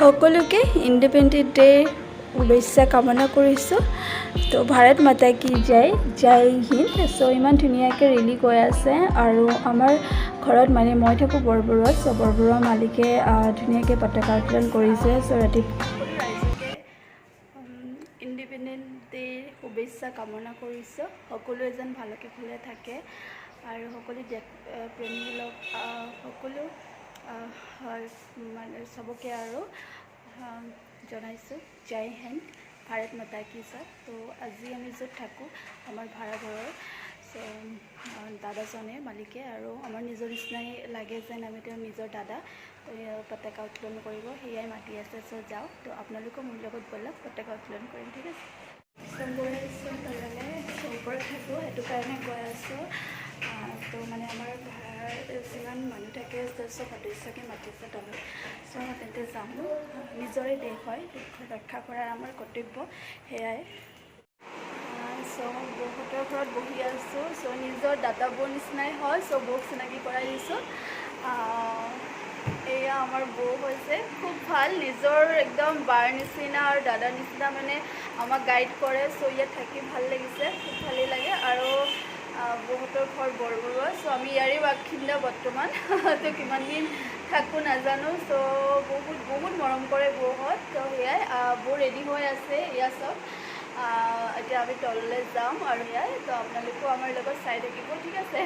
সকলোকে ইণ্ডিপেণ্ডেন্ট ডেৰ শুভেচ্ছা কামনা কৰিছোঁ। তো ভাৰত মাতা কি জয় হিন্দ। চ' ইমান ধুনীয়াকৈ ৰেলী গৈ আছে আৰু আমাৰ ঘৰত মানে মই থাকোঁ বৰবৰুৱাত। চ' বৰবৰুৱা মালিকে ধুনীয়াকৈ পতাকা উত্তোলন কৰিছে। চ' ৰাইজকে ইণ্ডিপেণ্ডেন্ট ডেৰ শুভেচ্ছা কামনা কৰিছোঁ। সকলোৱে যেন ভালকৈ ভালে থাকে আৰু সকলো দেশ প্ৰেমীমূলক সকলো মানে চবকে আৰু জনাইছোঁ জয় হিন্দ, ভাৰত মাতা কি জয়। তো আজি আমি য'ত থাকোঁ আমাৰ ভাড়াঘৰৰ, চ' দাদাজনে মালিকে আৰু আমাৰ নিজৰ নিচিনাই লাগে যেন আমি তেওঁৰ নিজৰ দাদা। তো পতাকা উত্তোলন কৰিব সেয়াই মাতি আছে। চ' যাওঁ, তো আপোনালোকেও মোৰ লগত ব'লক পতাকা উত্তোলন কৰিম, ঠিক আছে। চ' গৈ আছোঁ তললৈ, ওপৰত থাকোঁ সেইটো কাৰণে গৈ আছোঁ। তো মানে আমাৰ ভাড়াৰ যিমান মানুহ থাকে চব সদস্যকে মাতিছে তলত। চ' তেন্তে যাম, নিজৰে দেশ হয়, ৰক্ষা কৰাৰ আমাৰ কৰ্তব্য সেয়াই। চ' বৌহঁতৰ ঘৰত বহি আছোঁ। চ' নিজৰ দাদাবোৰ নিচিনাই হয়। চ' বৌক চিনাকি কৰাই দিছোঁ। এয়া আমাৰ বৌ হৈছে, খুব ভাল, নিজৰ একদম বাৰ নিচিনা আৰু দাদাৰ নিচিনা মানে আমাক গাইড কৰে। চ' ইয়াত থাকি ভাল লাগিছে, খুব ভালেই লাগে। আৰু বৌহঁতৰ ঘৰ বৰবৰুৱা। চ' আমি ইয়াৰে বাসিন্দা বৰ্তমান। তো কিমান দিন থাকোঁ নাজানো। চ' বহুত মৰম কৰে বৌহঁত। তো সেয়াই, বৌ ৰেডি হৈ আছে, এয়া চব। এতিয়া আমি তললৈ যাম আৰু এয়াই। তো আপোনালোকেও আমাৰ লগত চাই থাকিব, ঠিক আছে।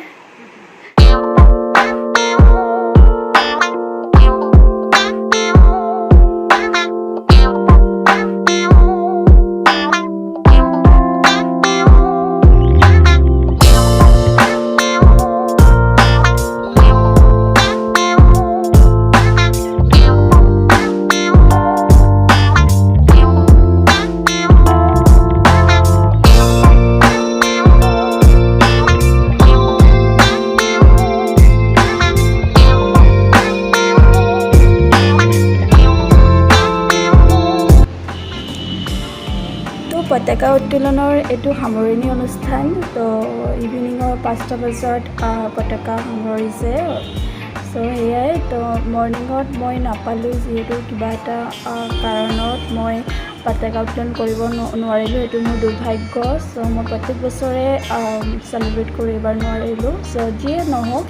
পতাকা উত্তোলনৰ এইটো সামৰণি অনুষ্ঠান। তো ইভিনিঙৰ 5টা বজাত পতাকা সামৰিছে। চ' সেয়াই। তো মৰ্ণিঙত মই নাপালোঁ, যিহেতু কিবা এটা কাৰণত মই পতাকা উত্তোলন কৰিব নোৱাৰিলোঁ। সেইটো মোৰ দুৰ্ভাগ্য। চ' মই প্ৰত্যেক বছৰে চেলিব্ৰেট কৰিব নোৱাৰিলোঁ। চ' যিয়ে নহওক,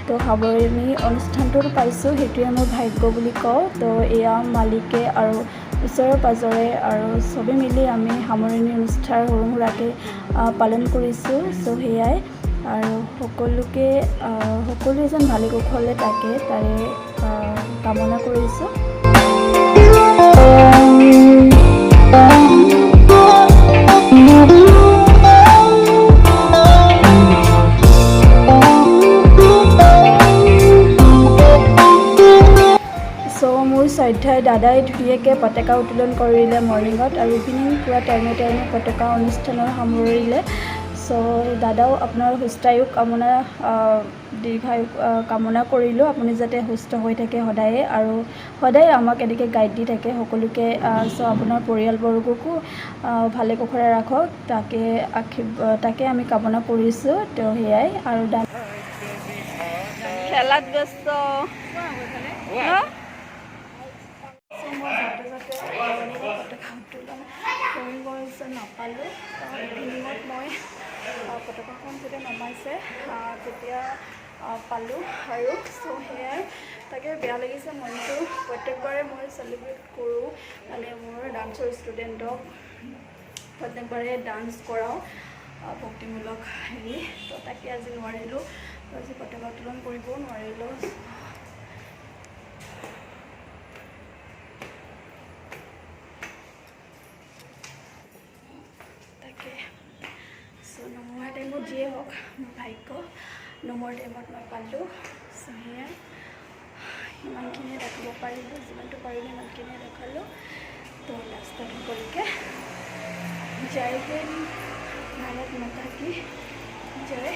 তো সামৰণি অনুষ্ঠানটোত পাইছোঁ, সেইটোৱে মোৰ ভাগ্য বুলি কওঁ। তো এয়া মালিকে আৰু ওচৰে পাঁজৰে আৰু চবেই মিলি আমি সামৰণি অনুষ্ঠান সৰু সুৰাকৈ পালন কৰিছোঁ। চ' সেয়াই। আৰু সকলোৱে যেন ভালে কুশলে থাকে তাৰে কামনা কৰিছোঁ। মোৰ শ্ৰদ্ধাৰ দাদাই ধুনীয়াকৈ পতাকা উত্তোলন কৰিলে মৰ্ণিঙত, আৰু ইভিনিং পুৰা টাইমে পতাকা অনুষ্ঠানৰ সামৰিলে। চ' দাদাও আপোনাৰ সুস্থায়ু কামনা দীৰ্ঘায়ু কামনা কৰিলোঁ। আপুনি যাতে সুস্থ হৈ থাকে সদায়ে, আৰু সদায় আমাক এনেকৈ গাইড দি থাকে সকলোকে। চ' আপোনাৰ পৰিয়ালবৰ্গকো ভালে কুশলে ৰাখক, তাকে আমি কামনা কৰিছোঁ। তো সেয়াই। আৰু খেলাত ব্যস্ত পতাকা উত্তোলন কৰিব নাপালোঁ। ইভিনিঙত মই পতাকাখন যেতিয়া নমাইছে তেতিয়া পালোঁ আৰু। চ' সেয়াই, তাকে বেয়া লাগিছে মনটো। প্ৰত্যেকবাৰে মই চেলিব্ৰেট কৰোঁ, মানে মোৰ ডান্সৰ ষ্টুডেণ্টক প্ৰত্যেকবাৰে ডান্স কৰাওঁ, ভক্তিমূলক হেৰি। তো তাকে আজি নোৱাৰিলোঁ, আজি পতাকা উত্তোলন কৰিবও নোৱাৰিলোঁ। চ' নমোৱা টাইমত যিয়ে হওক মোৰ ভাগ্য, নমোৱাৰ টাইমত মই পালোঁ। চ' সেয়াই, ইমানখিনিয়ে দেখাব পাৰিলোঁ, যিমানটো পাৰিলোঁ ইমানখিনিয়ে দেখালোঁ। তো লাষ্টত সকলোকে জয় হিন্দ, ভাৰত মাতা কি জয়।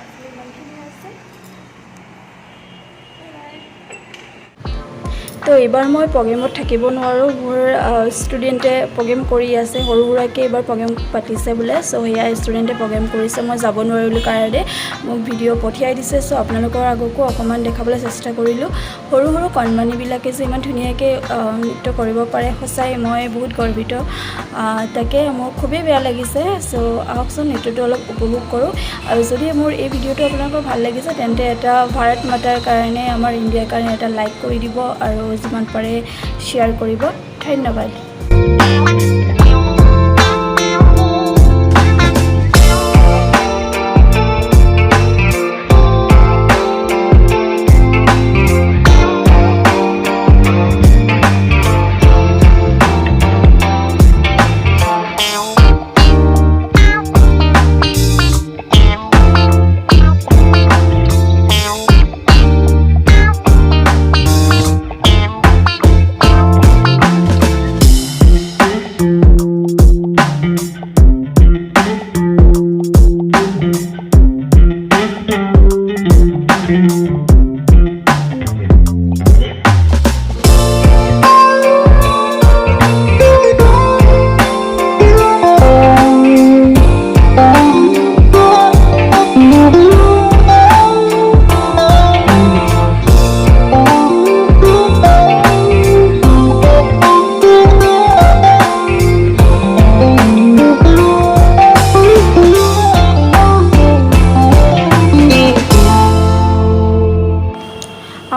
আজি ইমানখিনি আছে। তো এইবাৰ মই প্ৰগ্ৰেমত থাকিব নোৱাৰোঁ, মোৰ ষ্টুডেণ্টে প্ৰগ্ৰেম কৰি আছে, সৰু সুৰাকৈ এইবাৰ প্ৰগ্ৰেম পাতিছে বোলে। চ' সেয়া ষ্টুডেণ্টে প্ৰগ্ৰেম কৰিছে, মই যাব নোৱাৰিলোঁ কাৰণে মোক ভিডিঅ' পঠিয়াই দিছে। চ' আপোনালোকৰ আগকো অকণমান দেখাবলৈ চেষ্টা কৰিলোঁ। সৰু সৰু কণমানিবিলাকে যে ইমান ধুনীয়াকৈ নৃত্য কৰিব পাৰে, সঁচাই মই বহুত গৰ্বিত। তাকে মোৰ খুবেই বেয়া লাগিছে। চ' আহকচোন নৃত্যটো অলপ উপভোগ কৰোঁ। আৰু যদি মোৰ এই ভিডিঅ'টো আপোনালোকৰ ভাল লাগিছে তেন্তে এটা ভাৰত মাতাৰ কাৰণে, আমাৰ ইণ্ডিয়াৰ কাৰণে এটা লাইক কৰি দিব আৰু যিমান পাৰে শ্বেয়াৰ কৰিব। ধন্যবাদ।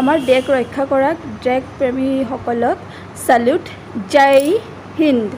আমাৰ দেশ ৰক্ষা কৰা দেশপ্ৰেমীসকলক চাল্যুট। জয় হিন্দ।